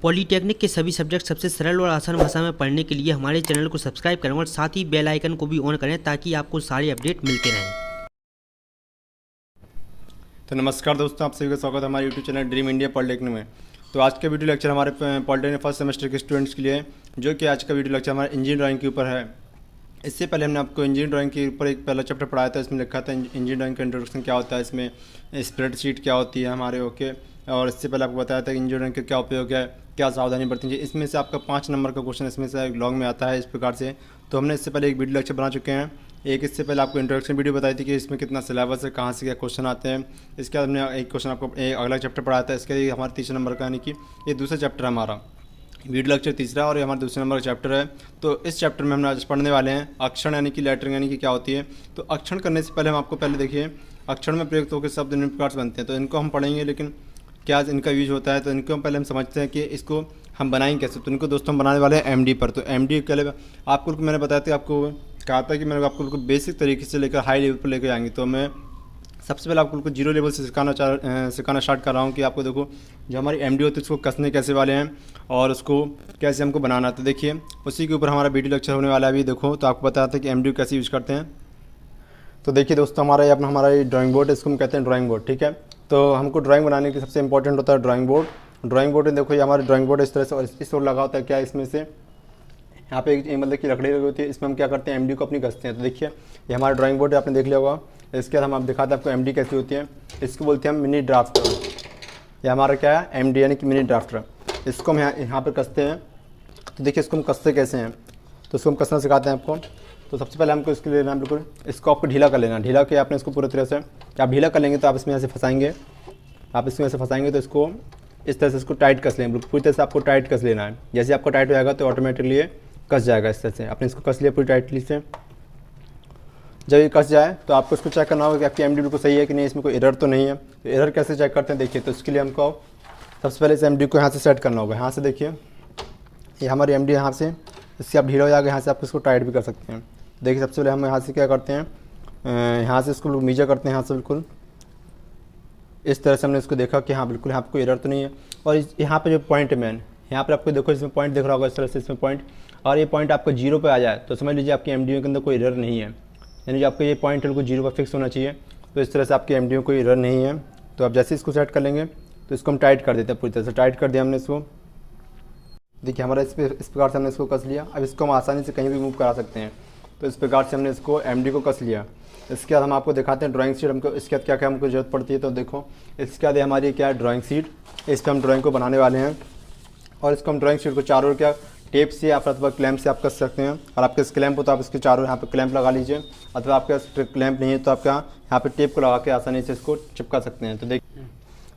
Polytechnic के सभी subject सबसे सरल और आसान भाषा में पढ़ने के लिए हमारे चैनल को सब्सक्राइब करें और साथ ही बेल आइकन को भी ऑन करें ताकि आपको सारे अपडेट मिलते रहें। तो नमस्कार दोस्तों, आप सभी का स्वागत है हमारे YouTube channel dream India polytechnic में। तो आज का वीडियो लेक्चर हमारे पॉलीटेक्निक फर्स्ट सेमेस्टर के स्टूडेंट्स के लिए है, जो कि आज का वीडियो लेक्चर हमारे इंजीनियरिंग ड्राइंग के ऊपर है। इससे पहले हमने आपको इंजीनियरिंग ड्राइंग के ऊपर एक पहला चैप्टर पढ़ाया था। इसमें लिखा था इंजीनियरिंग ड्राइंग का इंट्रोडक्शन क्या होता है, इसमें स्प्रेडशीट क्या होती है हमारे और इससे पहले आपको बताया था कि इंजीनियरिंग का क्या उपयोग है, क्या सावधानी बरतनी चाहिए। इसमें से आपका 5 नंबर का क्वेश्चन इसमें से लॉन्ग में आता है इस प्रकार से। तो हमने इससे पहले एक वीडियो लेक्चर बना चुके हैं। एक इससे पहले आपको इंट्रोडक्शन वीडियो बताई थी कि इसमें कितना सिलेबस है, कहाँ से क्या क्वेश्चन आते हैं। इसके बाद हमने एक क्वेश्चन आपको अगला चैप्टर पढ़ाया था। इसके लिए हमारा 3 नंबर का, यानी कि ये दूसरा चैप्टर है हमारा, वीडियो लेक्चर तीसरा और ये हमारा दूसरे नंबर का चैप्टर है। तो इस चैप्टर में हम आज पढ़ने वाले हैं अक्षर यानी कि लेटरिंग यानी कि क्या होती है। तो अक्षर करने से पहले हम आपको पहले देखिए अक्षर में प्रयुक्त होकर शब्द निम्न प्रकार से बनते हैं। तो इनको हम पढ़ेंगे, लेकिन क्या इनका यूज होता है तो इनको पहले हम समझते हैं कि इसको हम बनाएंगे कैसे। तो इनको दोस्तों हम बनाने वाले हैं एमडी पर। तो एमडी के लिए आपको मैंने बताया था, आपको कहा था कि मैंने आपको बेसिक तरीके से लेकर हाई लेवल पर लेकर आएंगे। तो मैं सबसे पहले आपको जीरो लेवल से सिखाना स्टार्ट कर रहा हूँ कि आपको देखो जो हमारी एमडी होती है उसको कसने कैसे वाले हैं और उसको कैसे हमको बनाना। तो देखिए उसी के ऊपर हमारा वीडियो लेक्चर होने वाला है अभी। देखो तो आपको बताया था कि एमडी कैसे यूज़ करते हैं। तो देखिए दोस्तों, हमारा ये ड्राइंग बोर्ड है, इसको हम कहते हैं ड्राइंग बोर्ड, ठीक है। तो हमको ड्राइंग बनाने के सबसे इंपॉर्टेंट होता है ड्राइंग बोर्ड। ड्राइंग बोर्ड में देखो ये हमारा ड्राइंग बोर्ड इस तरह से और इस ओर लगा होता है। क्या इसमें से यहाँ पे एक मतलब की लकड़ी लगी होती है, इसमें हम क्या करते हैं एमडी को अपनी कसते हैं। तो देखिए ये हमारा ड्राइंग बोर्ड है, आपने देख लिया होगा। इसके बाद हम आप दिखाते हैं आपको एमडी कैसी होती है। इसको बोलते हैं हम मिनी ड्राफ्टर। ये हमारा क्या है एमडी यानी कि मिनी ड्राफ्टर। इसको हम यहाँ पर कसते हैं। तो देखिए इसको हम कसते कैसे हैं, तो इसको हम कसना सिखाते हैं आपको। तो सबसे पहले हमको इसके लेना बिल्कुल इसको आपको ढीला कर लेना। ढीला के आपने इसको पूरी तरह से आप ढीला कर लेंगे तो आप इसमें ऐसे फंसाएंगे। आप इसमें ऐसे फंसाएंगे तो इसको इस तरह से इसको टाइट कस लेंगे, बिल्कुल पूरी तरह से आपको टाइट कस लेना है। जैसे आपको टाइट हो जाएगा तो ऑटोमेटिकली ये कस जाएगा। इस तरह से आपने इसको कस लिया पूरी टाइटली से। जब ये कस जाए तो आपको इसको चेक करना होगा कि आपकी एमडी बिल्कुल सही है कि नहीं, इसमें कोई एरर तो नहीं है। तो एरर कैसे चेक करते हैं देखिए। तो इसके लिए हमको सबसे पहले इस एमडी को यहाँ से सेट करना होगा। यहाँ से देखिए ये हमारी एमडी यहाँ से इससे आप ढीला हो जाएगा, यहाँ से आप इसको टाइट भी कर सकते हैं। देखिए सबसे पहले हम यहाँ से क्या करते हैं, यहाँ से इसको नीचे करते हैं। यहाँ से बिल्कुल इस तरह से हमने इसको देखा कि हाँ बिल्कुल यहाँ पर कोई एरर तो नहीं है। और यहाँ पे जो पॉइंट है मैन, यहाँ पर आपको देखो इसमें पॉइंट दिख रहा होगा इस तरह से, इसमें पॉइंट, और ये पॉइंट आपको 0 पे आ जाए तो समझ लीजिए आपकी एमडी के अंदर कोई एरर नहीं है। यानी जो आपको ये पॉइंट बिल्कुल 0 पर फिक्स होना चाहिए। तो इस तरह से आपकी एमडी में कोई एरर नहीं है। तो आप जैसे इसको सेट कर लेंगे तो इसको हम टाइट कर देते हैं, पूरी तरह से टाइट कर दिया हमने इसको। देखिए हमारा इस प्रकार से हमने इसको कस लिया। अब इसको हम आसानी से कहीं भी मूव करा सकते हैं। तो इस प्रकार से हमने इसको एमडी को कस लिया। इसके बाद हम आपको दिखाते हैं ड्राइंग शीट। हमको इसके बाद क्या क्या हमको जरूरत पड़ती है। तो देखो इसके बाद हमारी क्या है ड्राइंग शीट। इस पर हम ड्राइंग को बनाने वाले हैं और इसको हम ड्राइंग शीट को चारों ओर क्या टेप से या अथवा क्लैंप से आप कस सकते हैं। और आपके क्लैंप हो तो आप इसके चारों यहाँ पे क्लैंप लगा लीजिए, अथवा आपके क्लैंप नहीं है तो आप यहाँ पे टेप को लगा के आसानी से इसको चिपका सकते हैं। तो देखिए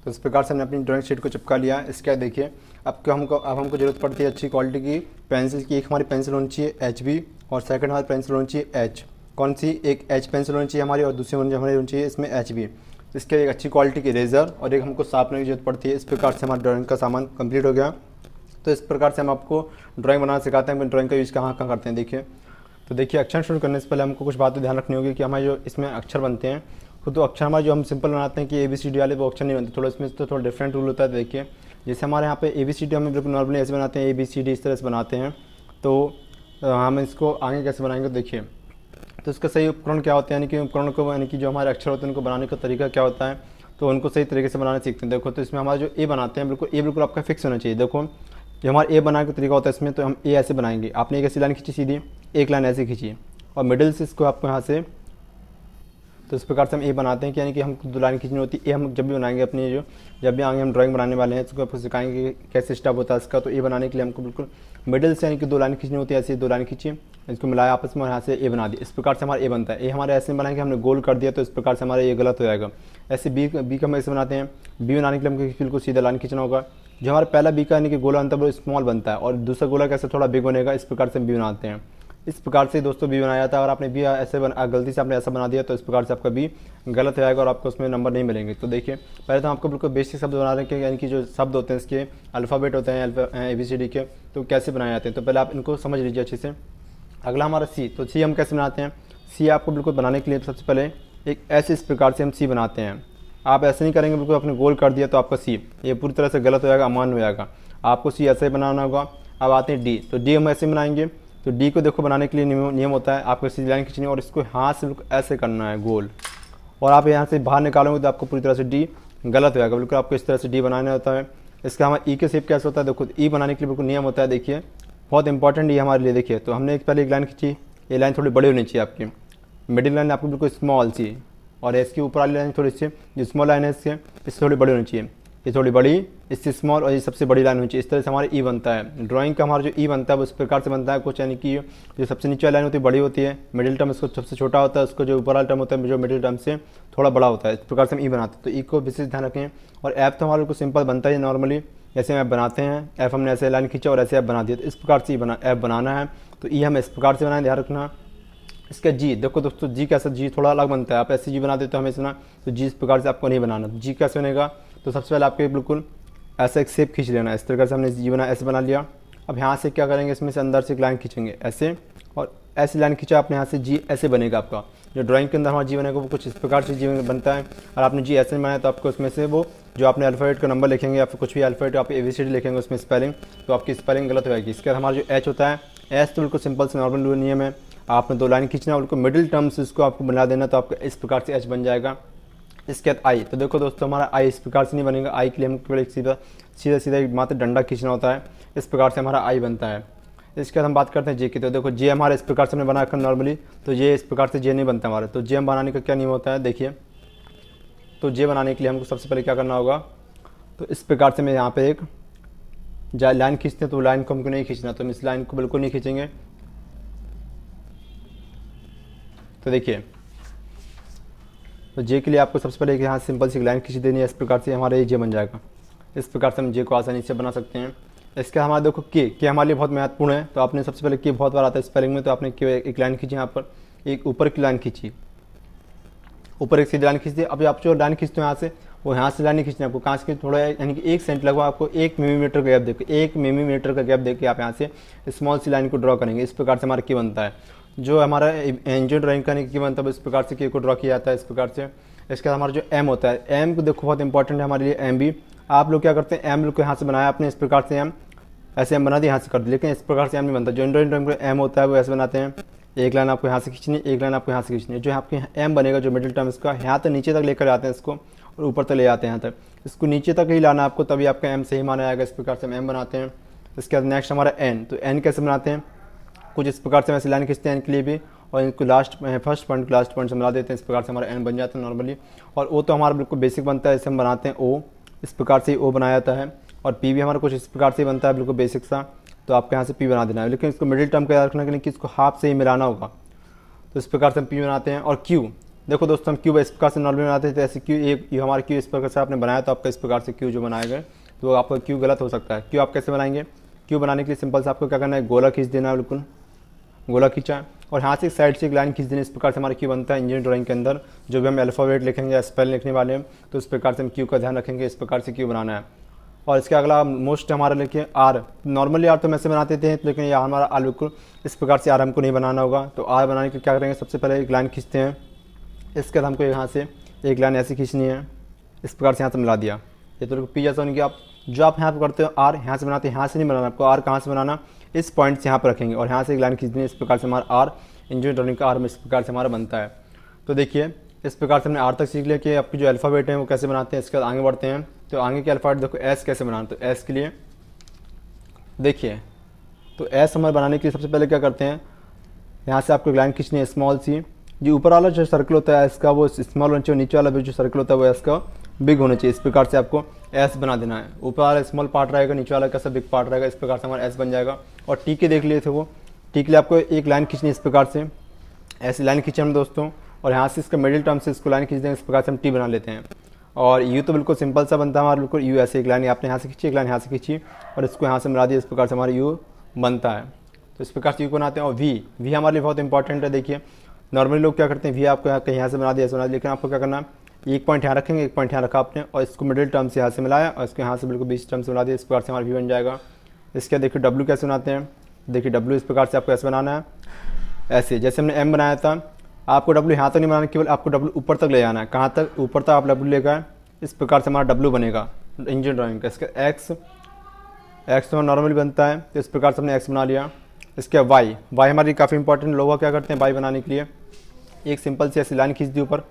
तो इस प्रकार से हमने अपनी ड्राइंग शीट को चिपका लिया। इसके बाद देखिए अब हमको जरूरत पड़ती है अच्छी क्वालिटी की पेंसिल की। एक हमारी पेंसिल होनी चाहिए HB और सेकंड हमारी पेंसिल होनी चाहिए H। कौन सी, एक H पेंसिल होनी चाहिए हमारी और दूसरी हमारी होनी चाहिए इसमें HB। इसके एक अच्छी क्वालिटी की इरेजर और एक हमको शार्पनर की जरूरत पड़ती है। इस प्रकार से हमारा ड्राइंग का सामान कंप्लीट हो गया। तो इस प्रकार से हम आपको ड्राइंग बनाना सिखाते हैं। ड्राइंग का यूज़ कहाँ करते हैं देखिए। तो देखिए अक्षर शुरू करने से पहले हमको कुछ बातें ध्यान रखनी होगी कि हमारे जो इसमें अक्षर बनते हैं तो अक्षर हमारे जो हम सिंपल बनाते हैं कि ABCD वाले वो अक्षर नहीं बनते, थोड़ा इसमें तो थोड़ा डिफरेंट रूल होता है। देखिए जैसे हमारे यहाँ पे ABCD हम बिल्कुल नॉर्मली ऐसे बनाते हैं, ABCD इस तरह से बनाते हैं। तो हम इसको आगे कैसे बनाएंगे देखिए। तो इसका सही उपकरण क्या होता है, यानी कि उपकरण को यानी कि जो हमारे अक्षर होते हैं उनको बनाने का तरीका क्या होता है, तो उनको सही तरीके से बनाना सीखते हैं। देखो तो इसमें हमारा जो ए बनाते हैं बिल्कुल ए बिल्कुल आपका फिक्स होना चाहिए। देखो जो हमारा ए बनाने का तरीका होता है इसमें, तो हम ए ऐसे बनाएंगे। आपने एक ऐसी लाइन खींची सीधी, एक लाइन ऐसे खींची और मिडिल से इसको आपको यहाँ से, तो इस प्रकार से हम ए बनाते हैं कि यानी कि हम 2 लाइन खींचनी होती है। ए हम जब भी बनाएंगे अपनी जब भी आगे हम ड्राइंग बनाने वाले हैं इसको आपको सिखाएंगे कि कैसे स्टेप होता है इसका। तो ए बनाने के लिए हमको बिल्कुल मिडिल से यानी कि 2 लाइन खींचनी होती है। ऐसे 2 लाइन खींची, इसको मिलाया आपस में और यहाँ से ए बना दी। इस प्रकार से हमारा ए बनता है। ए हमारे ऐसे बनाएंगे, हमने गोल कर दिया तो इस प्रकार से हमारा ये गलत हो जाएगा। ऐसे बी का हम ऐसे बनाते हैं। बी बनाने के लिए हमको बिल्कुल सीधा लाइन खींचना होगा। जो हमारा पहला बी का यानी कि गोला बनता है वो स्मॉल बनता है और दूसरा गोला कैसे थोड़ा बिग बनेगा। इस प्रकार से हम बी बनाते हैं। इस प्रकार से दोस्तों बी बनाया जाता है। अगर आपने बी ऐसे गलती से आपने ऐसा बना दिया तो इस प्रकार से आपका बी गलत हो जाएगा और आपको उसमें नंबर नहीं मिलेंगे। तो देखिए पहले तो आपको बिल्कुल बेसिक शब्द बना रहे हैं, यानी कि जो शब्द होते हैं इसके अल्फ़ाबेट होते हैं ABCD के, तो कैसे बनाए जाते हैं। तो पहले आप इनको समझ लीजिए अच्छे से। अगला हमारा सी। तो सी हम कैसे बनाते हैं। सी आपको बिल्कुल बनाने के लिए सबसे पहले एक ऐसे इस प्रकार से हम सी बनाते हैं। आप ऐसे नहीं करेंगे बिल्कुल आपने गोल कर दिया तो आपका सी ये पूरी तरह से गलत हो जाएगा, अमान्य हो जाएगा। आपको सी ऐसे बनाना होगा। अब आते हैं डी, तो डी हम ऐसे बनाएंगे। तो डी को देखो बनाने के लिए नियम होता है, आपको सीधी लाइन खींचनी है और इसको हाथ से बिल्कुल ऐसे करना है गोल, और आप यहाँ से बाहर निकालोगे तो आपको पूरी तरह से डी गलत हो जाएगा। बिल्कुल आपको इस तरह से डी बनाना होता है। इसका हमारा ई के शेप कैसे होता है, देखो ई बनाने के लिए बिल्कुल नियम होता है, देखिए बहुत इंपॉर्टेंट ये हमारे लिए। देखिए तो हमने पहले एक लाइन खींची, ये लाइन थोड़ी बड़ी होनी चाहिए आपकी, मिडिल लाइन आपको बिल्कुल स्मॉल सी, और इसकी ऊपर वाली लाइन थोड़ी सी जो स्मॉल लाइन है इससे थोड़ी बड़ी होनी चाहिए, ये थोड़ी बड़ी, इससे स्मॉल, और ये सबसे बड़ी लाइन होनी चाहिए। इस तरह से हमारा ई बनता है। ड्राइंग का हमारा जो ई बनता है वो इस प्रकार से बनता है कुछ, यानी कि जो सबसे नीचे लाइन होती है बड़ी होती है, मिडिल टर्म इसको सबसे छोटा होता है, उसको जो ऊपर वाला टर्म होता है जो मिडिल टर्म से थोड़ा बड़ा होता है। इस प्रकार से हम ई बनाते हैं। तो ई को विशेष ध्यान रखें। और ऐप तो हमारे को सिंपल बनता है नॉर्मली, जैसे हम ऐप बनाते हैं, ऐप हमने ऐसे लाइन खींचा और ऐसे ऐप बना दिया, तो इस प्रकार से ऐप बनाना है। तो ई हम इस प्रकार से बनाए, ध्यान रखना। इसका जी देखो दोस्तों, जी कैसा, जी थोड़ा अलग बनता है। आप ऐसे जी बनाते तो हमें सुना, तो जी इस प्रकार से आपको नहीं बनाना। जी कैसे बनेगा, तो सबसे पहले आपको बिल्कुल ऐसा एक शेप खींच लेना है। इस तरह से हमने जी बना, ऐसे बना लिया। अब यहाँ से क्या करेंगे, इसमें से अंदर से एक लाइन खींचेंगे ऐसे, और ऐसी लाइन खींचा आपने यहाँ से, जी ऐसे बनेगा आपका। जो ड्राइंग के अंदर हमारा जी बनेगा वो कुछ इस प्रकार से जी बनता है। और आपने जी ऐसे बनाया तो आपको उसमें से वो जो आपने अल्फ़ाबेट का नंबर लिखेंगे या फिर कुछ भी अल्फ़ाबेट आप ABCD लिखेंगे उसमें स्पेलिंग, तो आपकी स्पेलिंग गलत हो जाएगी। इसके बाद हमारा जो एच होता है, एच तो बिल्कुल सिंपल से नॉर्मल नियम है, आपने 2 लाइन खींचना है, उनको मिडिल टर्म से इसको आपको बना देना, तो आपका इस प्रकार से एच बन जाएगा। इसके बाद आई, तो देखो दोस्तों हमारा आई इस प्रकार से नहीं बनेगा। आई के लिए हमको केवल सीधा मात्र डंडा खींचना होता है, इस प्रकार से हमारा आई बनता है। इसके बाद हम बात करते हैं जे की। तो देखो जे हमारा इस प्रकार से हमने बना रखा नॉर्मली, तो ये इस प्रकार से जे नहीं बनता हमारा। तो जे हम बनाने का क्या नियम होता है, देखिए। तो जे बनाने के लिए हमको सबसे पहले क्या करना होगा, तो इस प्रकार से मैं यहाँ पे एक लाइन खींचते हैं, तो लाइन को हमको नहीं खींचना, तो हम इस लाइन को बिल्कुल नहीं खींचेंगे। तो देखिए, तो जे के लिए आपको सबसे पहले यहाँ सिंपल सी लाइन खींच देनी है, इस प्रकार से हमारा ये जे बन जाएगा। इस प्रकार से हम जे को आसानी से बना सकते हैं। इसके हमारा देखो के हमारे लिए बहुत महत्वपूर्ण है। तो आपने सबसे पहले के बहुत बार आता है स्पेलिंग में, तो आपने एक लाइन खींची, यहाँ पर एक ऊपर की लाइन खींची, ऊपर एक सीधी लाइन खींच दी। अभी आप जो लाइन खींचते हो यहाँ से, वो यहाँ से लाइन नहीं खींचना आपको, कहाँ से थोड़ा, यानी कि 1 सेंट लगभग आपको 1 मिलीमीटर का गैप देकर, 1 मिलीमीटर का गैप देकर आप यहाँ से स्मॉल सी लाइन को ड्रॉ करेंगे। इस प्रकार से हमारा के बनता है। जो हमारा इंजन ड्राइंग करने की बनता है इस प्रकार से के को ड्रॉ किया जाता है, इस प्रकार से। इसके बाद हमारा जो एम होता है, एम को देखो बहुत इंपॉर्टेंट है हमारे लिए। एम भी आप लोग क्या करते हैं, एम को यहाँ से बनाया आपने, इस प्रकार से एम ऐसे एम बना दिया यहाँ से कर दिया, लेकिन इस प्रकार से एम नहीं बनता। जो इंजन ड्राइंग का एम होता है वो ऐसे बनाते हैं, एक लाइन आपको यहाँ से खींचनी, एक लाइन आपको यहाँ से खींचनी है। जो आपके एम बनेगा, जो मिडिल टर्म इसका, यहाँ तक नीचे तक लेकर आते हैं इसको, और ऊपर तक ले आते हैं यहाँ तक। इसको नीचे तक ही लाना आपको, तभी आपका एम सही माना जाएगा। इस प्रकार से हम एम बनाते हैं। इसके बाद नेक्स्ट हमारा एन। तो एन कैसे बनाते हैं, कुछ इस प्रकार से वैसे लाइन खींचते हैं एन के लिए भी, और इनको फर्स्ट पॉइंट लास्ट पॉइंट से मिला देते हैं। इस प्रकार से हमारा एन बन जाता है नॉर्मली। और ओ तो हमारा बिल्कुल बेसिक बनता है, इसे हम बनाते हैं ओ, इस प्रकार से ओ बनाया जाता है। और पी भी हमारा कुछ इस प्रकार से बनता है, बिल्कुल बेसिक सा, तो आपको यहाँ से पी बना देना है। लेकिन इसको मिडिल टर्म का याद रखना कि नहीं, इसको हाफ से ही मिलाना होगा। तो इस प्रकार से हम पी बनाते हैं। और क्यू, देखो दोस्तों हम क्यू इस प्रकार से नॉर्मली बनाते हैं, तो ऐसे क्यू, ये हमारा क्यू इस प्रकार से आपने बनाया, तो आपका इस प्रकार से क्यू जो बनाया गया, तो आपका क्यू गलत हो सकता है। क्यू आप कैसे बनाएंगे, क्यू बनाने के लिए सिंपल से आपको क्या करना है, गोला खींच देना है, बिल्कुल गोला खींचा, और यहाँ से एक साइड से एक लाइन खींच देनी। इस प्रकार से हमारा क्यू बनता है इंजीनियरिंग ड्राइंग के अंदर। जो भी हम अल्फ़ाबेट लिखेंगे या स्पेल लिखने वाले हैं, तो इस प्रकार से हम क्यू का ध्यान रखेंगे, इस प्रकार से क्यू बनाना है। और इसके अगला मोस्ट हमारा लिखिए आर। नॉर्मली आर तो हम ऐसे बनाते थे, लेकिन यहाँ हमारा आर बिल्कुल इस प्रकार से आर हमको नहीं बनाना होगा। तो आर बनाने के क्या करेंगे, सबसे पहले एक लाइन खींचते हैं। इसके बाद हमको यहाँ से एक लाइन ऐसी खींचनी है, इस प्रकार से यहाँ से मिला दिया। ये तो पी जैसा उनकी आप जो आप यहाँ पर करते हो आर यहाँ से बनाते हैं, यहाँ से नहीं बनाना आपको। आर कहाँ से बनाना, इस पॉइंट से यहाँ पर रखेंगे और यहाँ से एक लाइन खींचनी है। इस प्रकार से हमारा आर इंजीनियरिंग ड्राइंग का आर में इस प्रकार से हमारा बनता है। तो देखिए इस प्रकार से हमने आर तक सीख लिया कि आपकी जो अल्फ़ाबेट है वो कैसे बनाते हैं। इसके बाद आगे बढ़ते हैं। तो आगे के अल्फ़ाबेट देखो एस कैसे बनाना। तो एस के लिए देखिए, तो एस हमारे बनाने के लिए सबसे पहले क्या करते हैं, यहाँ से आपको एक लाइन खींचनी है स्मॉल सी। जो ऊपर वाला जो सर्कल होता है इसका वो स्मॉल होना चाहिए, नीचे वाला भी जो सर्कल होता है वो एस का बिग होना चाहिए। इस प्रकार से आपको एस बना देना है। ऊपर वाला स्मॉल पार्ट रहेगा, नीचे वाला कैसा बिग पार्ट रहेगा। इस प्रकार से हमारा एस बन जाएगा। और टी के देख लिए थे, वो टी के लिए आपको एक लाइन खींचनी है इस प्रकार से, ऐसी लाइन खींचे हम दोस्तों। और यहाँ से इसका मिडिल टर्म से इसको लाइन खींच देंगे, इस प्रकार से हम टी बना लेते हैं। और यू तो बिल्कुल सिंपल सा बनता है हमारा, बिल्कुल यू ऐसे एक लाइन आपने यहाँ से खींची, एक लाइन यहाँ से खींची और इसको यहाँ से मिला दिया। इस प्रकार से हमारा यू बनता है। तो इस प्रकार से यू को बनाते हैं। और वी हमारे लिए बहुत इंपॉर्टेंट है। देखिए नॉर्मली लोग क्या करते हैं, वी आपको कहीं यहाँ से बना दिया, ऐसे बना दिया, लेकिन आपको क्या करना है, एक पॉइंट यहाँ रखेंगे, एक पॉइंट यहाँ रखा आपने और इसको मिडिल टर्म से यहाँ से मिलाया और इसको यहाँ से बिल्कुल बीच टर्म से मिला दिया। इस प्रकार से हमारा वी बन जाएगा। इसके देखिए डब्ल्यू कैसे बनाते हैं। देखिए डब्ल्यू इस प्रकार से आपको ऐसे बनाना है, ऐसे जैसे हमने एम बनाया था। आपको डब्ल्यू यहाँ तक नहीं बनाना, केवल आपको डब्ल्यू ऊपर तक ले जाना है। कहाँ तक, ऊपर तक आप डब्ल्यू लेकर, इस प्रकार से हमारा डब्ल्यू बनेगा इंजन ड्राइंग का। इसका एक्स एक्स तो नॉर्मली बनता है, तो इस प्रकार से हमने एक्स बना लिया। इसके वाई हमारी काफ़ी इंपॉर्टेंट, लोग क्या करते हैं वाई बनाने के लिए एक सिंपल सी ऐसी लाइन खींच दी ऊपर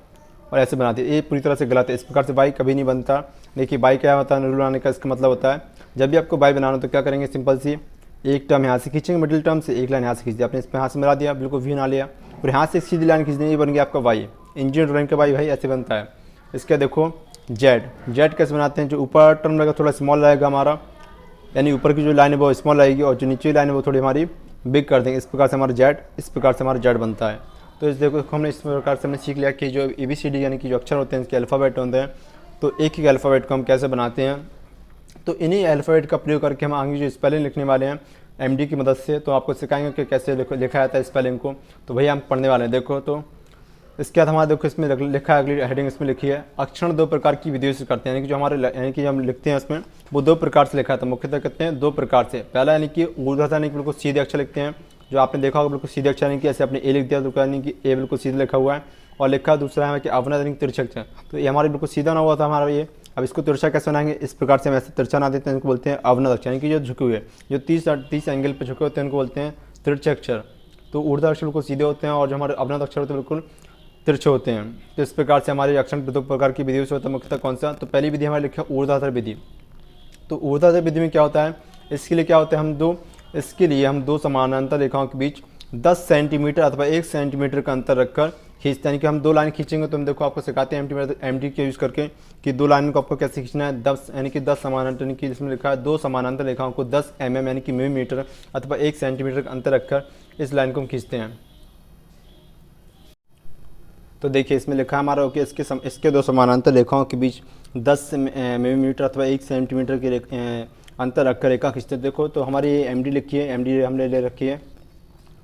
और ऐसे बनाती है, ये पूरी तरह से गलत है। इस प्रकार से वाई कभी नहीं बनता। देखिए वाई क्या होता है, रूल बनाने का इसका मतलब होता है जब भी आपको वाई बनाना तो क्या करेंगे, सिंपल सी एक टर्म यहाँ से खींचेंगे, मिडिल टर्म से एक लाइन यहाँ से खींच दिया, आपने इस पर यहाँ से मिला दिया, बिल्कुल वी बना लिया और यहाँ से सीधी लाइन खींच दी, ये बन गया आपका वाई। इंजीनियर ड्राइंग का वाई भाई ऐसे बनता है। इसका देखो जेड कैसे बनाते हैं, जो ऊपर टर्म रहेगा थोड़ा स्मॉल रहेगा हमारा, यानी ऊपर की जो लाइन है वो स्मॉल रहेगी और जो नीचे लाइन है वो थोड़ी हमारी बिग कर देंगे। इस प्रकार से हमारा जेड, इस प्रकार से हमारा जेड बनता है। तो इस देखो हमने इस प्रकार से हमने सीख लिया कि जो ABCD यानी कि जो अक्षर होते हैं इसके अल्फ़ाबेट होते हैं, तो एक ही अल्फ़ाबेट को हम कैसे बनाते हैं। तो इन्हीं अल्फ़ाबेट का प्रयोग करके हम आगे जो स्पेलिंग लिखने वाले हैं MD की मदद से, तो आपको सिखाएंगे कि कैसे लिखा जाता है स्पेलिंग को। तो भैया हम पढ़ने वाले हैं। देखो तो इसके बाद हमारा देखो इसमें लिखा है, अगली हेडिंग इसमें लिखी है, अक्षर दो प्रकार की विधियों से करते हैं, यानी कि जो हमारे यानी कि हम लिखते हैं उसमें वो दो प्रकार से लिखा था, मुख्यतः कहते हैं दो प्रकार से। पहला यानी कि ऊर्ध्वाधर यानी कि बिल्कुल सीधे अक्षर लिखते हैं, जो आपने देखा होगा बिल्कुल सीधे अक्षर, यानी कि ऐसे आपने ए लिख दिया तो यानी कि ए बिल्कुल सीधे लिखा हुआ है, और लिखा दूसरा है कि अवनत यानी कि तिरछा अक्षर, तो ये हमारे बिल्कुल सीधा ना हुआ था हमारा ये। अब इसको तिरछा कैसे बनाएंगे, इस प्रकार से हम ऐसे तिरछा ना देते हैं, इनको बोलते हैं अवनत अक्षर, यानी कि जो झुके हुए, जो 30 एंगल पर झुके होते हैं उनको बोलते हैं तिरछा अक्षर। तो ऊर्ध्वाधर अक्षर बिल्कुल सीधे होते हैं और जो हमारे अवनत अक्षर होते हैं बिल्कुल तिरछे होते हैं। तो इस प्रकार से हमारे अक्षर दो प्रकार की विधियों से होता है, मुख्यतः कौन सा, तो पहली विधि हमारे लिखा है ऊर्ध्वाधर विधि। तो ऊर्ध्वाधर विधि में क्या होता है, इसके लिए क्या होता है, इसके लिए हम दो समानांतर रेखाओं के बीच 10 सेंटीमीटर अथवा 1 सेंटीमीटर का अंतर रखकर खींचते हैं, यानी कि हम दो लाइन खींचेंगे। तो हम देखो आपको सिखाते हैं MD के यूज़ करके कि दो लाइन को आपको कैसे खींचना है। 10 यानी कि 10 समानांतर, यानी कि इसमें लिखा है दो समानांतर रेखाओं को 10 mm यानी कि मिलीमीटर अथवा 1 सेंटीमीटर का अंतर रखकर इस लाइन को हम खींचते हैं। तो देखिए इसमें लिखा है हमारा कि इसके दो समानांतर रेखाओं के बीच 10 मिलीमीटर अथवा 1 सेंटीमीटर के अंतर रखकर रेखा खींचते हैं। देखो तो हमारी MD लिखी है, MD हमने ले रखी है,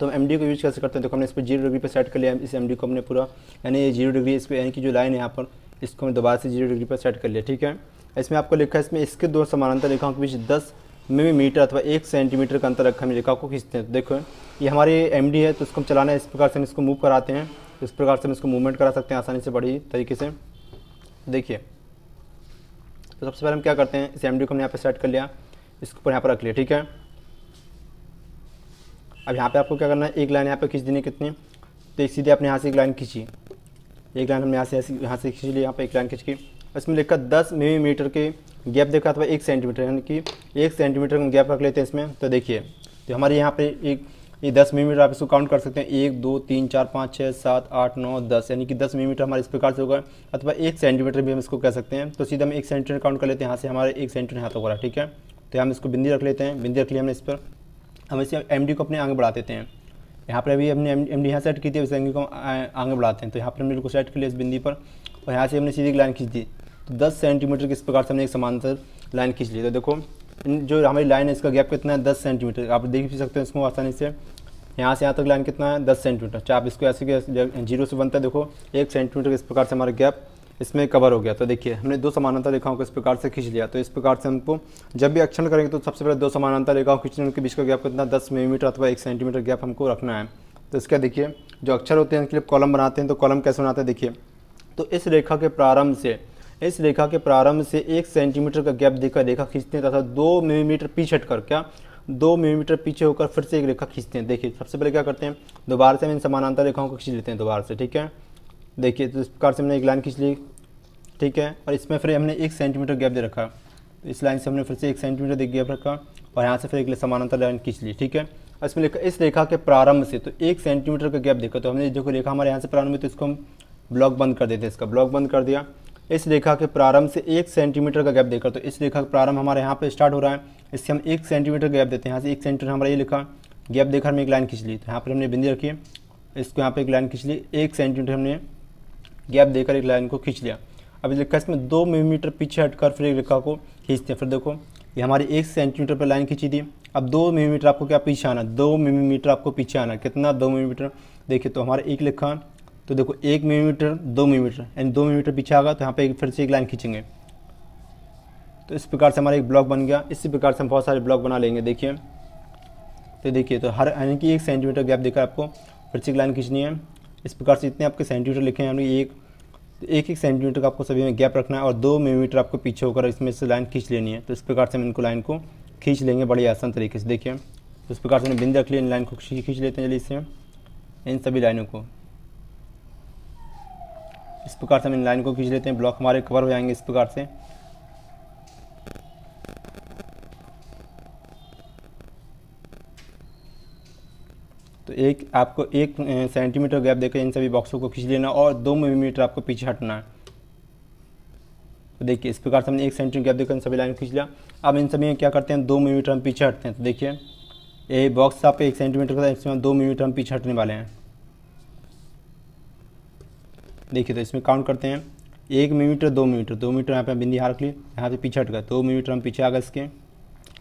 तो हम MD को यूज़ कैसे करते हैं, देखो हमने इस पर 0 डिग्री पर सेट कर लिया, इस MD को हमने पूरा यानी ये 0 डिग्री इस पर, यानी कि जो लाइन है यहाँ पर इसको हमने दोबारा से 0 डिग्री पर सेट कर लिया, ठीक है। इसमें आपको लिखा है इसमें इसके दो समानांतर रेखाओं के बीच 10 मिलीमीटर अथवा 1 सेंटीमीटर का अंतर रखकर हम रेखा को खींचते हैं। तो देखो ये हमारी MD है, तो इसको हम चलाना है, इस प्रकार से हम इसको मूव कराते हैं, तो इस प्रकार से हम इसको मूवमेंट करा सकते हैं आसानी से बड़ी तरीके से। देखिए तो सबसे पहले हम क्या करते हैं, इस MD को हमने यहाँ पे सेट कर लिया, इसके ऊपर यहाँ पर रख लिया, ठीक है। अब यहाँ पे आपको क्या करना है, एक लाइन यहाँ पे खींच देनी, कितनी, तो एक सीधे आपने यहाँ से एक लाइन खींची, एक लाइन हमने यहाँ से खींच ली, यहाँ पे एक लाइन खींच की, इसमें लिखा 10 मिलीमीटर के गैप देखा अथवा 1 सेंटीमीटर, यानी कि 1 सेंटीमीटर का गैप रख लेते हैं इसमें। तो देखिए तो हमारे यहाँ पे ये 10 मिलीमीटर आप इसको काउंट कर सकते हैं, 1 2 3 4 5 6 7 8 9 10, यानी कि 10 मिलीमीटर हमारे इस प्रकार से होगा, अथवा 1 सेंटीमीटर भी हम इसको कह सकते हैं। तो सीधा हम 1 सेंटीमीटर काउंट कर लेते हैं, यहाँ से हमारे 1 सेंटीमीटर यहाँ तक हो रहा है, ठीक है। तो हम इसको बिंदी रख लेते हैं, बिंदी रख लिया हमने इस पर, हम इसे MD को अपने आगे बढ़ा देते हैं। यहाँ पर अभी हमने MD यहाँ सेट की थी, इस एंगल को आगे बढ़ाते हैं, तो यहाँ पर हमने बिल्कुल सेट कर लिया इस बिंदी पर, और यहाँ से हमने सीधी लाइन खींच दी, तो 10 सेंटीमीटर की इस प्रकार से हमने एक समांतर लाइन खींच ली। तो देखो जो हमारी लाइन है इसका गैप कितना है, 10 सेंटीमीटर, आप देख भी सकते हैं इसको आसानी से, यहाँ से यहाँ तक लाइन कितना है, 10 सेंटीमीटर। चाहे आप इसको ऐसे 0 से बनता है, देखो 1 सेंटीमीटर इस प्रकार से हमारा गैप इसमें कवर हो गया। तो देखिए हमने दो समानांतर रेखाओं को इस प्रकार से खींच लिया। तो इस प्रकार से हमको जब भी अक्षर करेंगे तो सबसे पहले दो समानांतर रेखाओं खींचने, उनके बीच का गैप कितना, 10 मिलीमीटर अथवा 1 सेंटीमीटर गैप हमको रखना है। तो इसका देखिए जो अक्षर होते हैं उनके लिए कॉलम बनाते हैं, तो कॉलम कैसे बनाते हैं देखिए, तो इस रेखा के प्रारंभ से 1 सेंटीमीटर का गैप देकर रेखा खींचते हैं तथा 2 मिलीमीटर पीछे हटकर, क्या 2 मिलीमीटर पीछे होकर फिर से एक रेखा खींचते हैं। देखिए सबसे पहले क्या करते हैं, दोबारा से हम इन समानांतर रेखाओं को खींच लेते हैं दोबारा से, ठीक है। देखिए तो इस प्रकार से हमने एक लाइन खींच ली, ठीक है, और इसमें फिर हमने 1 सेंटीमीटर गैप दे रखा, तो इस लाइन से हमने फिर से 1 सेंटीमीटर गैप रखा और यहाँ से फिर एक समानांतर लाइन खींच ली, ठीक है। और इसमें लिखा इस रेखा के प्रारंभ से, तो 1 सेंटीमीटर का गैप देखा, तो हमने देखो रेखा हमारे यहाँ से प्रारंभ में, तो इसको हम ब्लॉक बंद कर देते हैं, इसका ब्लॉक बंद कर दिया। इस रेखा के प्रारंभ से 1 सेंटीमीटर का गैप देकर, तो इस रेखा का प्रारंभ हमारे यहाँ पे स्टार्ट हो रहा है, इससे हम 1 सेंटीमीटर गैप देते हैं, यहाँ से 1 सेंटीमीटर हमारा ये लिखा गैप देखा, हमने एक लाइन खींच ली, तो यहाँ पर हमने बिंदी रखी, इसको यहाँ पे एक लाइन खींच ली, 1 सेंटीमीटर हमने गैप देकर एक लाइन को खींच लिया। अब लिखा इसमें 2 मिलीमीटर पीछे हटकर फिर एक रेखा को खींचते हैं। फिर देखो ये हमारी 1 सेंटीमीटर पर लाइन खींची थी, अब 2 मिलीमीटर आपको क्या पीछे आना, 2 मिलीमीटर आपको पीछे आना, कितना 2 मिलीमीटर, देखिए तो हमारा एक लिखा, तो देखो 1 मिलीमीटर 2 मिलीमीटर, यानी 2 मिलीमीटर पीछे आगा, तो यहाँ पे फिर से एक लाइन खींचेंगे, तो इस प्रकार से हमारा एक ब्लॉक बन गया। इसी प्रकार से हम बहुत सारे ब्लॉक बना लेंगे। देखिए तो देखिए तो हर यानी कि 1 सेंटीमीटर गैप देकर आपको फिर से एक लाइन खींचनी है। इस प्रकार से इतने आपके सेंटीमीटर लिखे हैं, यानी एक सेंटीमीटर का आपको सभी में गैप रखना है और 2 मिलीमीटर आपको पीछे होकर इसमें से लाइन खींच लेनी है। तो इस प्रकार से हम इनको लाइन को खींच लेंगे बड़ी आसान तरीके से। देखिए इस प्रकार से हमने बिंदी रख ली, इन लाइन को खींच लेते हैं जल्दी से, इन सभी लाइनों को इस प्रकार से हम इन लाइन को खींच लेते हैं। ब्लॉक हमारे कवर हो जाएंगे इस प्रकार से। तो आपको 1 सेंटीमीटर गैप देकर इन सभी बॉक्सों को खींच लेना और 2 मिलीमीटर आपको पीछे हटना है। तो देखिए इस प्रकार से हमने 1 सेंटीमीटर गैप देकर इन सभी लाइन खींच लिया। अब इन सभी में क्या करते हैं, 2 मिलीमीटर हम पीछे हटते हैं। तो देखिए ये बॉक्स आपको 1 सेंटीमीटर का, इसमें 2 मिलीमीटर हम पीछे हटने वाले हैं। देखिए तो इसमें काउंट करते हैं 1 मिलीमीटर 2 मिलीमीटर, 2 मिलीमीटर यहाँ पे बिंदी यहाँ रख ली, यहाँ से पीछे हट गया, 2 मिलीमीटर हम पीछे आ गए इसके।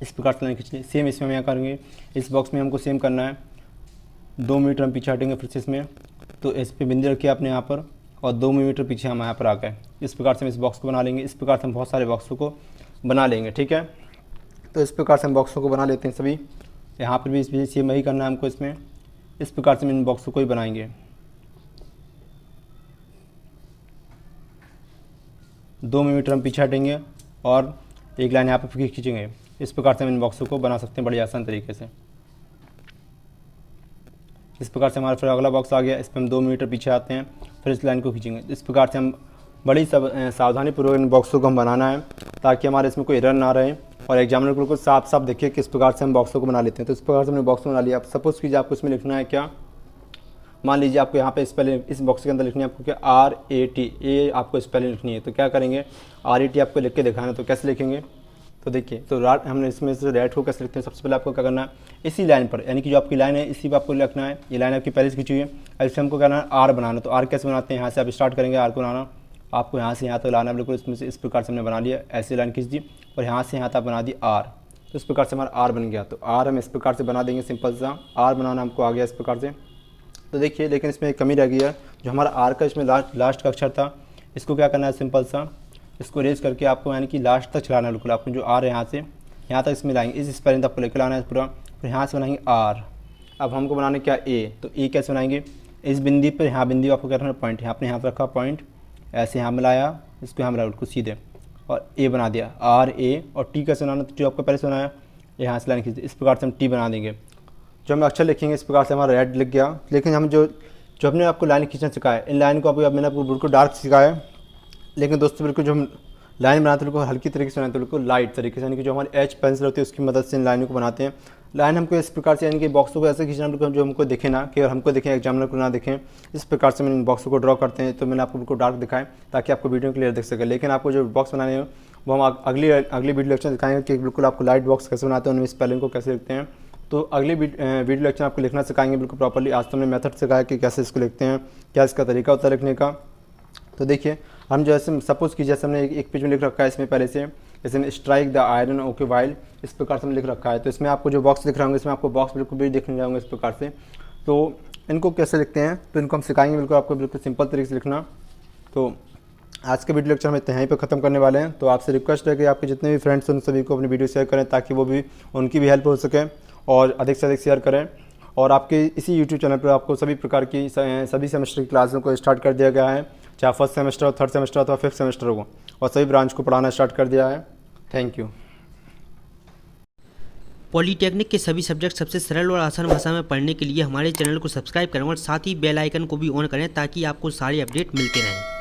इस प्रकार से लाइन खींच ली। सेम इसमें हम यहाँ करेंगे, इस बॉक्स में हमको सेम करना है, 2 मिलीमीटर हम पीछे हटेंगे फिर से इसमें। तो इस पर बिंदी रखिए आपने यहाँ पर और 2 मिलीमीटर पीछे हम यहाँ पर आ गए। इस प्रकार से हम इस बॉक्स को बना लेंगे। इस प्रकार से हम बहुत सारे बॉक्सों को बना लेंगे, ठीक है। तो इस प्रकार से हम बॉक्सों को बना लेते हैं सभी। यहाँ पर भी इस सेम वही करना है हमको इसमें। इस प्रकार से हम इन बॉक्सों को ही बनाएंगे। 2 मिलीमीटर हम पीछे हटेंगे और एक लाइन यहाँ पर खींचेंगे। इस प्रकार से हम इन बॉक्सों को बना सकते हैं बड़ी आसान तरीके से। इस प्रकार से हमारा फिर अगला बॉक्स आ गया, इस पर हम 2 मिलीमीटर पीछे आते हैं, फिर इस लाइन को खींचेंगे। इस प्रकार से हम बड़ी सावधानी पूर्वक इन बॉक्सों को हम बनाना है ताकि हमारे इसमें कोई एरर ना रहे और एग्जामिनर को बिल्कुल साफ साफ देखिए किस प्रकार से हम बॉक्सों को बना लेते हैं। तो इस प्रकार से हमने बॉक्स बना लिया। अब सपोज कीजिए आपको इसमें लिखना है क्या, मान लीजिए आपको यहाँ पे स्पेलिंग इस बॉक्स के अंदर लिखनी है आपको क्या, RAT, ये आपको स्पेलिंग लिखनी है। तो क्या करेंगे, RAT आपको लिख के दिखाना। तो कैसे लिखेंगे, तो देखिए तो हमने इसमें से रैट को कैसे लिखते हैं। सबसे पहले आपको क्या करना है, इसी लाइन पर यानी कि जो आपकी लाइन है इसी पर आपको लिखना है। ये लाइन आपकी पहले से खींची हुई है, अब इससे हमको करना है R बनाना। तो R कैसे बनाते हैं, यहाँ से आप स्टार्ट करेंगे R को बनाना। आपको यहाँ से यहाँ तक लाना बिल्कुल इसमें से। इस प्रकार से हमने बना लिया, ऐसे लाइन खींच दी और यहाँ से यहाँ तक बना दी R। तो इस प्रकार से हमारा R बन गया। तो R हम इस प्रकार से बना देंगे, सिंपल सा R बनाना हमको आ गया इस प्रकार से। तो देखिए लेकिन इसमें एक कमी रह गई है, जो हमारा R का इसमें लास्ट का अक्षर था, इसको क्या करना है, सिंपल सा इसको रेज करके आपको यानी कि लास्ट तक चलाना है बिल्कुल। आपको जो R है यहाँ से यहाँ तक इसमें लाएंगे, इस स्पेलिंग आपको लेकर लाना है पूरा। फिर यहाँ से बनाएंगे R। अब हमको बनाने क्या A, तो A कैसे बनाएंगे, इस बिंदी पर यहाँ बिंदी आपको क्या रखना है पॉइंट, यहाँ आपने यहाँ पर रखा पॉइंट, ऐसे यहाँ मिलाया, इसको यहाँ मिलाया बिल्कुल सीधे और A बना दिया RA। और T कैसे बनाना, तो जो आपको पहले से बनाया यहाँ से लाइन खींच दी। इस प्रकार से हम T बना देंगे। जो हम अक्षर लिखेंगे इस प्रकार से हमारा रेड लिख गया। लेकिन हम जो हमने आपको लाइन खींचना सिखाया, इन लाइन को मैंने आपको बिल्कुल डार्क सिखाया है। लेकिन दोस्तों बिल्कुल जो हम लाइन बनाते हैं बिल्कुल हल्की तरीके से बनाते हैं, बिल्कुल लाइट तरीके से, यानी कि जो हमारी एच पेंसिल होती है उसकी मदद से इन लाइनों को बनाते हैं। लाइन हमको इस प्रकार से यानी कि बॉक्सों को ऐसे खींचना बिल्कुल जो हमको दिखे ना, कि हमको देखें एग्जामिनर को ना देखें। इस प्रकार से मैंने इन बॉक्सों को ड्रॉ करते हैं। तो मैंने आपको बिल्कुल डार्क दिखाया ताकि आपको वीडियो क्लियर दिख सके। लेकिन आपको जो बॉक्स बनाने हैं वो हम अगली वीडियो लेक्चर दिखाएंगे कि बिल्कुल आपको लाइट बॉक्स कैसे बनाते हैं, उनमें स्पेलिंग को कैसे लिखते हैं। तो अगली वीडियो लेक्चर आपको लिखना सिखाएंगे बिल्कुल प्रॉपर्ली। आज तो हमने मेथड सिखाया कि कैसे इसको लिखते हैं, क्या इसका तरीका होता है लिखने का। तो देखिए हम जैसे सपोज की जैसे हमने एक पेज में लिख रखा है इसमें पहले से, जैसे strike the iron okay while, इस प्रकार से हमने लिख रखा है। तो इसमें आपको जो बॉक्स दिख रहे होंगे इसमें आपको बॉक्स बिल्कुल भी दिखने जाएंगे इस प्रकार से। तो इनको कैसे लिखते हैं तो इनको हम सिखाएंगे बिल्कुल आपको बिल्कुल सिंपल तरीके से लिखना। तो आज के वीडियो लेक्चर हम इतना यहीं पर ख़त्म करने वाले हैं। तो आपसे रिक्वेस्ट है कि आपके जितने भी फ्रेंड्स हैं उन सभी को अपनी वीडियो शेयर करें ताकि वो भी उनकी भी हेल्प हो सके और अधिक से अधिक शेयर करें। और आपके इसी यूट्यूब चैनल पर आपको सभी प्रकार की सभी सेमेस्टर की क्लासों को स्टार्ट कर दिया गया है, चाहे फर्स्ट सेमेस्टर हो, थर्ड सेमेस्टर अथवा फिफ्थ सेमेस्टर हो, और सभी ब्रांच को पढ़ाना स्टार्ट कर दिया है। Thank you. पॉलीटेक्निक के सभी सब्जेक्ट सबसे सरल और आसान भाषा में पढ़ने के लिए हमारे चैनल को सब्सक्राइब करें और साथ ही बेल आइकन को भी ऑन करें ताकि आपको सारे अपडेट मिलते रहें।